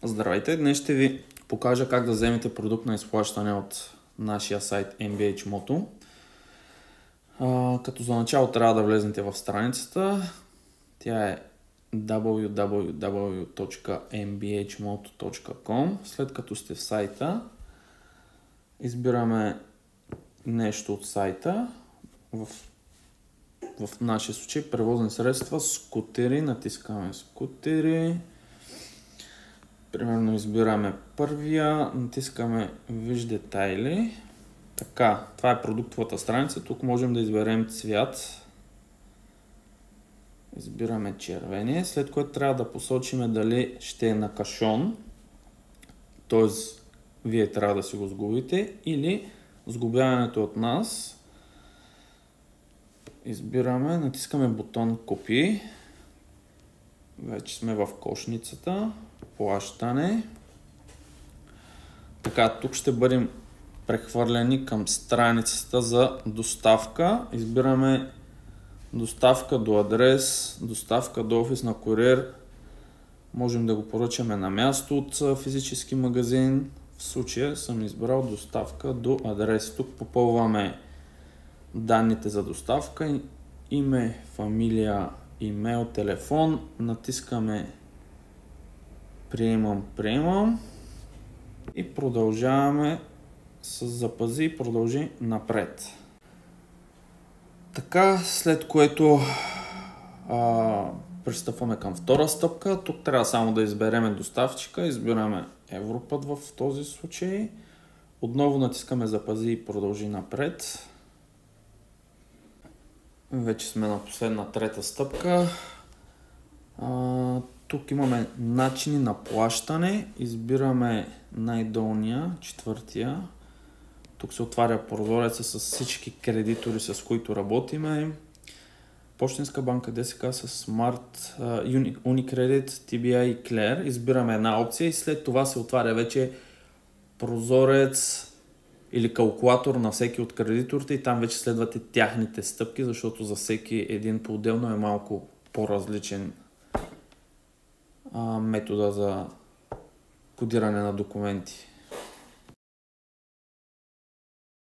Здравейте! Днес ще ви покажа как да вземете продукт на изплащане от нашия сайт MBH Moto. Като за начало трябва да влезете в страницата. Тя е www.mbhmoto.com. След като сте в сайта, избираме нещо от сайта. В нашия случай превозни средства, скутери, натискаме скутери. Примерно избираме първия, натискаме Виж детайли. Така, това е продуктовата страница. Тук можем да изберем цвят. Избираме червения, след което трябва да посочим дали ще е на кашон. Т.е. вие трябва да си го сглобите или сглобяването от нас. Избираме, натискаме бутон Копи. Вече сме в кошницата. Плащане. Така, тук ще бъдем прехвърлени към страницата за доставка. Избираме доставка до адрес, доставка до офис на куриер. Можем да го поръчаме на място от физически магазин. В случая съм избрал доставка до адрес. Тук попълваме данните за доставка. Име, фамилия, имейл, телефон. Натискаме Приемам и продължаваме с запази и продължи напред. Така, след което пристъпваме към втора стъпка. Тук трябва само да изберем доставчика. Избираме Европът в този случай. Отново натискаме запази и продължи напред. Вече сме на последна трета стъпка. Тук имаме начини на плащане. Избираме най-долния, четвъртия. Тук се отваря прозореца с всички кредитори, с които работиме. Пощенска банка, ДСК с Smart, Unicredit, TBI и Claire. Избираме една опция и след това се отваря вече прозорец или калкулатор на всеки от кредиторите и там вече следвате тяхните стъпки, защото за всеки един по-отделно е малко по-различен метода за кодиране на документи.